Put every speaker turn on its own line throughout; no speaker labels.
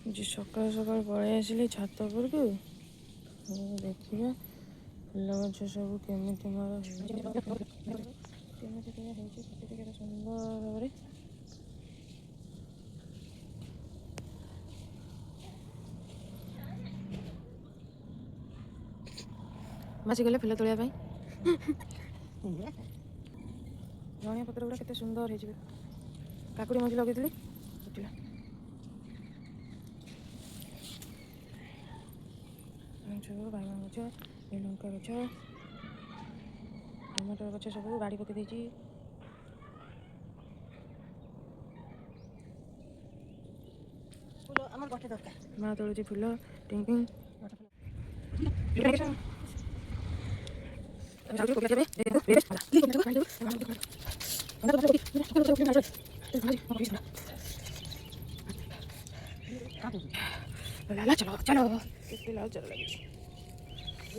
जी सकाल सकाल पलि आसिली छात उपरकू देखिए फुल गछ सब केमी मोर केमी सुंदर भाव मासी गले फुल तोड़ापी धनिया पत्र गुड़ा केते सुंदर हो काकुड़ी मझी लगे फुटिला बैगन गछ लंका गछ टमाटर गछ सब बाड़ी पकई माँ तोड़ुची फुल टिंकिंग चलो चलो चल लगे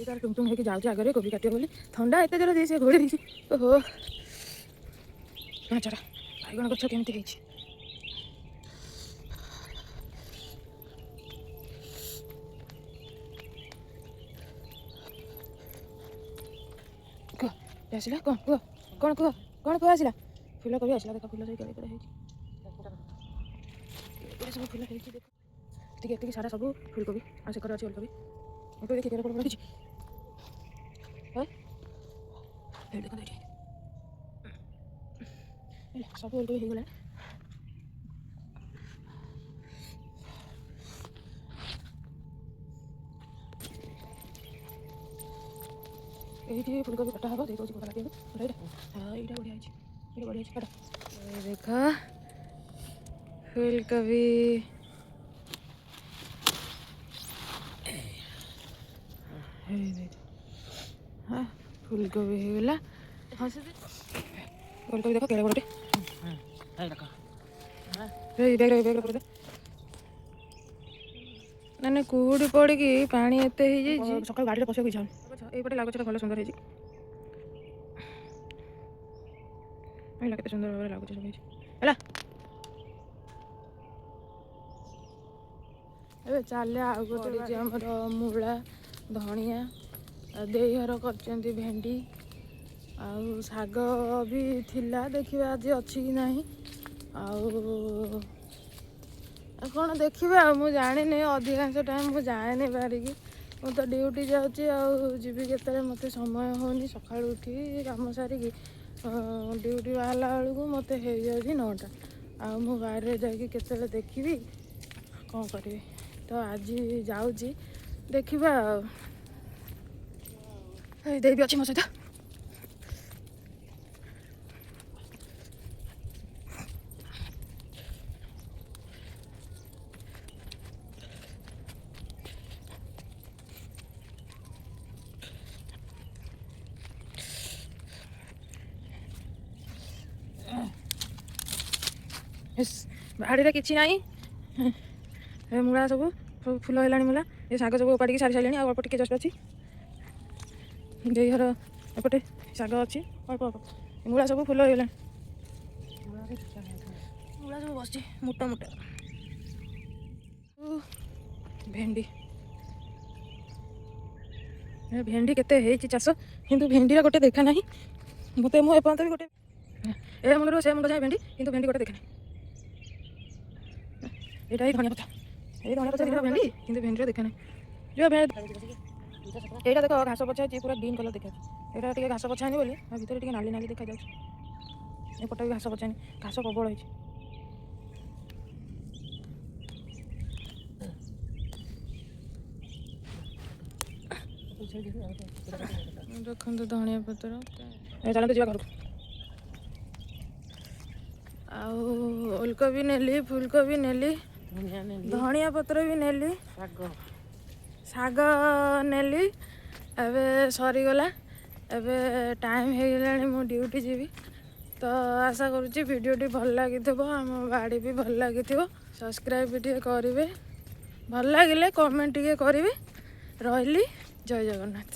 तार टुमटुम होगी जाऊँ आगे कोबी काटे बोली थंडा एत जोर दी घोड़े दी ओहो चरा बैगन गछ केमती आसला कौन कह कौन कह कौन कह आसला फुल कोबी आसला देख फुल सब फुल देख सारा सब फुलकोबी आ से अच्छी ओलकोबी देखिए केड़ पड़ रखी सब ओलकोबी हो गला ये फुलकोबी कटा हम देखो कटा लगे हाँ यहाँ बढ़िया कटा देख फुलकोबी हाँ फुलकोबी होगला फुलकोबी देख केड़े बड़े ना कूड़ी पड़ी पानी एत सका गाड़ी में पशा इच्छा ये लगुच भल सुंदर है सुंदर भाव लगुच सब है चल आमर मूला धनिया देहर कर भेंडी आउ शाग भी थिला देखिए आज अच्छी कि नहीं कौन देखिए मुझे जानी अधिकांश टाइम मुझे जाए पारिकी मु तो ड्यूटी जाऊँगी केत मत समय होनी सका उठी कम सारिकी ड्यूटी बाहर बेलू मत हो जाए 9टा आ मु गाड़ी जाके देखी कौन करी तो आज जाऊँगी देखा देवी अच्छी मो सहित बाड़ी किसी ना मूला सब फुल है मूला ये शाग सब उपाड़ी सारी सारे अल्प टे जस्ट अच्छी देहर एपटे शाग अच्छी अल्प अल्प मूला सब फुल है मूला सब बस मोटा मोटा भेंडी भेंडी केते चाष किंतु भेंडी गोटे देखा ना मत मुझे भी गोटे ए मुंड से मुंड जाए भेंडी किंतु भेंडी गोटे देखा ना यहाँ धनिया पत्ता ये धनिया पत्ता भेंडी किंतु भेंडी देखा ना जो यहाँ देख घास पछा पूरा ग्रीन कलर देखा यहाँ टे घास पछानी बोली भितर टे नाली नाली देखा जापट भी घास पछानी घास प्रबल है देखो धनिया पत्र चलते जा घर ओलकोबी नेली फुलकोबी नेली धनिया पत्र भी नेली शाग नेली एबे सरीगला एबे टाइम हो गलानी मो ड्यूटी जीवी तो आशा करुँची वीडियोटी भल लगी आम बाड़ी भी भल लगी सब्सक्राइब भी टे करेंगे भल लगे कमेंट टे करेंगे रही जय जगन्नाथ।